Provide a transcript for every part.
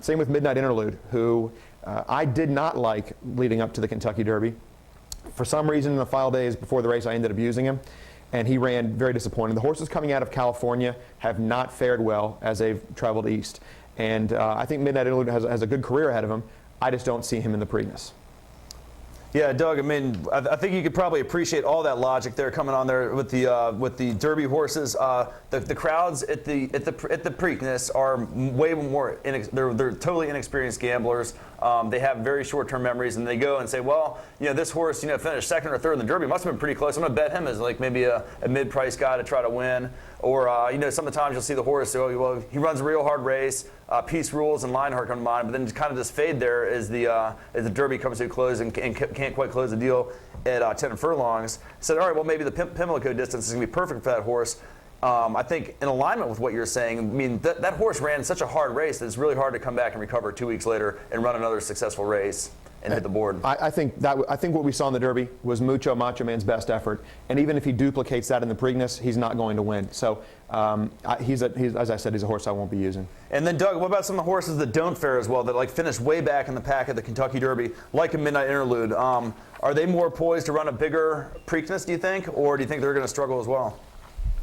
Same with Midnight Interlude, who I did not like leading up to the Kentucky Derby. For some reason, in the final days before the race, I ended up using him, and he ran very disappointing. The horses coming out of California have not fared well as they've traveled east, and I think Midnight Interlude has a good career ahead of him. I just don't see him in the Preakness. Yeah, Doug, I mean, I think you could probably appreciate all that logic there coming on there with the Derby horses. The crowds at the Preakness are way more they're totally inexperienced gamblers. They have very short-term memories, and they go and say, well, this horse, finished second or third in the Derby, must have been pretty close. I'm gonna bet him as like maybe a mid-price guy to try to win. Or sometimes you'll see the horse, well, he runs a real hard race. Peace Rules and Lionheart come to mind, but then just kind of just fade there as the Derby comes to a close and can't quite close the deal at 10 furlongs. Said, all right, well, maybe the Pimlico distance is going to be perfect for that horse. I think in alignment with what you're saying, I mean, that horse ran such a hard race that it's really hard to come back and recover 2 weeks later and run another successful race and hit the board. I think what we saw in the Derby was Macho Man's best effort, and even if he duplicates that in the Preakness, he's not going to win. So he's as I said, he's a horse I won't be using. And then Doug, what about some of the horses that don't fare as well, that like finish way back in the pack at the Kentucky Derby, like a Midnight Interlude? Are they more poised to run a bigger Preakness, do you think, or do you think they're going to struggle as well?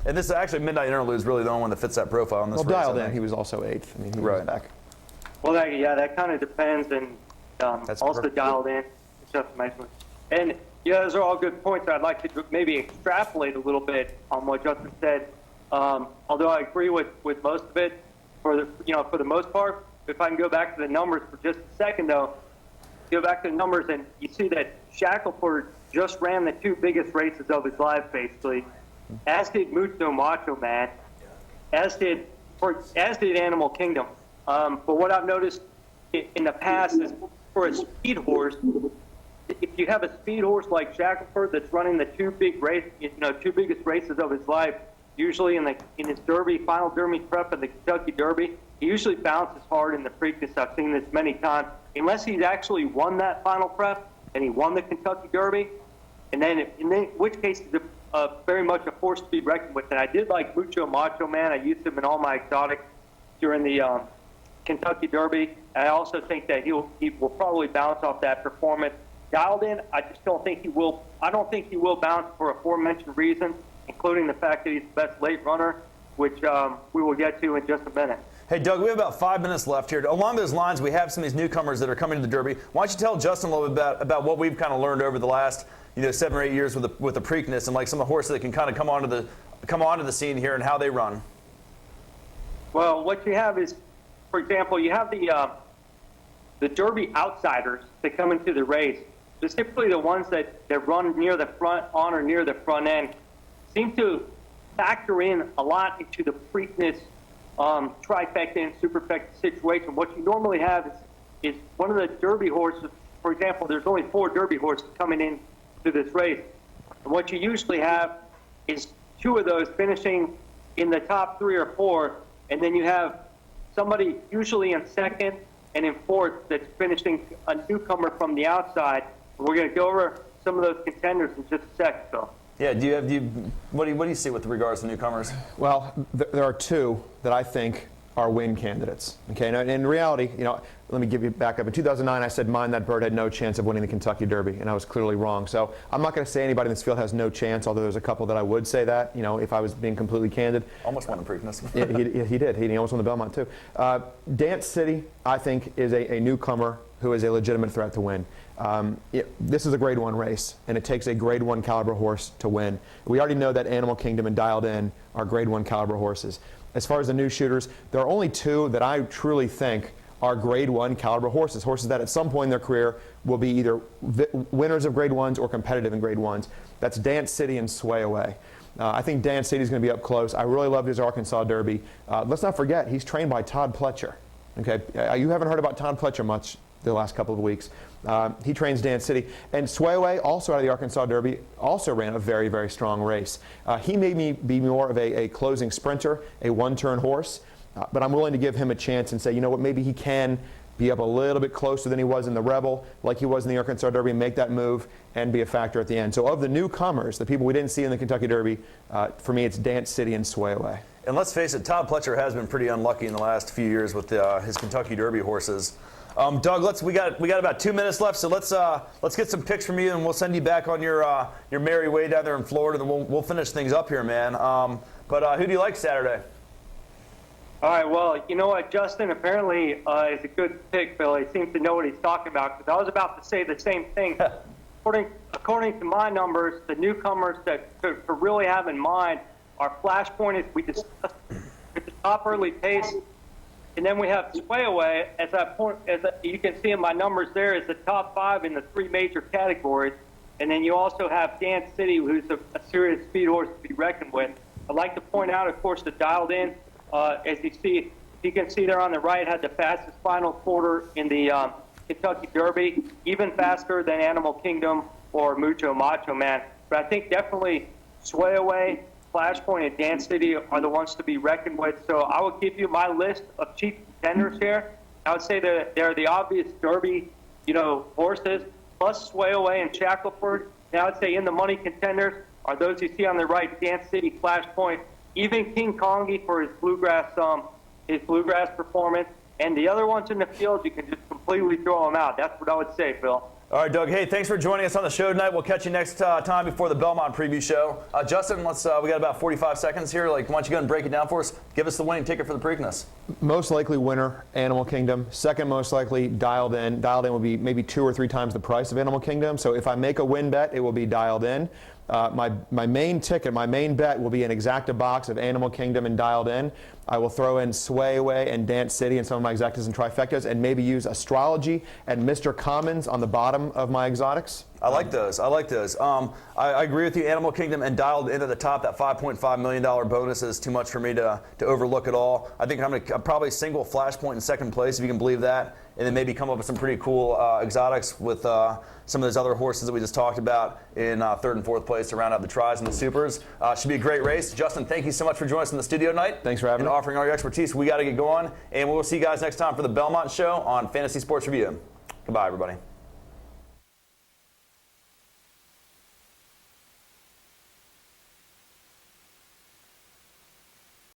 And this is actually Midnight Interlude is really the only one that fits that profile in this race. Well, Dialed In, he was also 8th. I mean, he was back. Well, that kind of depends, and also Dialed In, just mentioned. And those are all good points. I'd like to maybe extrapolate a little bit on what Justin said. Although I agree with most of it, for the most part. If I can go back to the numbers for just a second, though, go back to the numbers, and you see that Shackelford just ran the 2 biggest races of his life, basically. As did Macho Man, as did Animal Kingdom. But what I've noticed in the past is for a speed horse, if you have a speed horse like Shackelford that's running the 2 biggest races of his life, usually in his Derby, final Derby prep and the Kentucky Derby, he usually bounces hard in the Preakness. I've seen this many times. Unless he's actually won that final prep and he won the Kentucky Derby, and then in which case he's very much a force to be reckoned with. And I did like Macho Man. I used him in all my exotics during the Kentucky Derby. And I also think that he will probably bounce off that performance. Dialed In, I just don't think he will. I don't think he will bounce for aforementioned reasons, including the fact that he's the best late runner, which we will get to in just a minute. Hey, Doug, we have about 5 minutes left here. Along those lines, we have some of these newcomers that are coming to the Derby. Why don't you tell Justin a little bit about what we've kind of learned over the last 7 or 8 years with the Preakness, and like some of the horses that can kind of come onto the scene here and how they run. Well, what you have is, for example, you have the Derby outsiders that come into the race. Specifically, the ones that run near the front on or near the front end seem to factor in a lot into the Preakness trifecta and superfecta situation. What you normally have is one of the Derby horses. For example, there's only 4 Derby horses coming in to this race. And what you usually have is 2 of those finishing in the top 3 or 4, and then you have somebody usually in second and in fourth that's finishing a newcomer from the outside. And we're going to go over some of those contenders in just a second, Phil. Yeah, what do you see with regards to newcomers? Well, there are 2 that I think are win candidates. Okay, now in reality, let me give you back up. In 2009, I said Mind That Bird had no chance of winning the Kentucky Derby, and I was clearly wrong. So I'm not going to say anybody in this field has no chance, although there's a couple that I would say that, if I was being completely candid. Almost won the Preakness. He did. He almost won the Belmont, too. Dance City, I think, is a newcomer who is a legitimate threat to win. This is a Grade 1 race, and it takes a Grade 1 caliber horse to win. We already know that Animal Kingdom and Dialed In are Grade 1 caliber horses. As far as the new shooters, there are only 2 that I truly think are Grade 1 caliber horses that at some point in their career will be either winners of Grade 1s or competitive in Grade 1s. That's Dance City and Sway Away. I think Dance City is going to be up close. I really loved his Arkansas Derby. Let's not forget, he's trained by Todd Pletcher. Okay, you haven't heard about Todd Pletcher much the last couple of weeks. He trains Dance City. And Sway Away, also out of the Arkansas Derby, also ran a very, very strong race. He may be more of a closing sprinter, a one-turn horse, but I'm willing to give him a chance and say, maybe he can be up a little bit closer than he was in the Rebel, like he was in the Arkansas Derby, and make that move and be a factor at the end. So of the newcomers, the people we didn't see in the Kentucky Derby, for me it's Dance City and Sway Away. And let's face it, Todd Pletcher has been pretty unlucky in the last few years with his Kentucky Derby horses. Doug, we got about 2 minutes left, so let's get some picks from you, and we'll send you back on your merry way down there in Florida, and we'll finish things up here, man. But who do you like Saturday? All right, well, you know what, Justin apparently is a good pick, Bill. He seems to know what he's talking about, because I was about to say the same thing. According to my numbers, the newcomers that to really have in mind are Flashpoint, as we discussed, at the top early pace, and then we have Sway Away as that point. You can see in my numbers there is the top 5 in the 3 major categories, and then you also have Dance City, who's a serious speed horse to be reckoned with. I'd like to point out, of course, the Dialed In, as you can see there on the right, had the fastest final quarter in the Kentucky Derby, even faster than Animal Kingdom or Mucho Macho Man. But I think definitely Sway Away, Flashpoint, and Dance City are the ones to be reckoned with. So I will give you my list of chief contenders here. I would say that they're the obvious Derby, horses, plus Sway Away and Shackleford. And I would say in the money contenders are those you see on the right, Dance City, Flashpoint, even King Kongi for his bluegrass performance. And the other ones in the field, you can just completely throw them out. That's what I would say, Phil. All right, Doug. Hey, thanks for joining us on the show tonight. We'll catch you next time before the Belmont preview show. Justin, we got about 45 seconds here. Why don't you go and break it down for us? Give us the winning ticket for the Preakness. Most likely winner, Animal Kingdom. Second most likely, Dialed In. Dialed In will be maybe 2 or 3 times the price of Animal Kingdom. So if I make a win bet, it will be Dialed In. My main ticket, my main bet will be an exacta box of Animal Kingdom and Dialed In. I will throw in Sway Away and Dance City and some of my exactas and trifectas, and maybe use Astrology and Mr. Commons on the bottom of my exotics. I like those. I agree with you. Animal Kingdom and Dialed In at the top. That $5.5 million bonus is too much for me to overlook at all. I think I'm probably single Flashpoint in second place, if you can believe that, and then maybe come up with some pretty cool exotics with some of those other horses that we just talked about in third and fourth place to round out the tries and the supers. Should be a great race. Justin, thank you so much for joining us in the studio tonight. Thanks for having me. And offering all your expertise. We got to get going, and we'll see you guys next time for the Belmont Show on Fantasy Sports Review. Goodbye, everybody.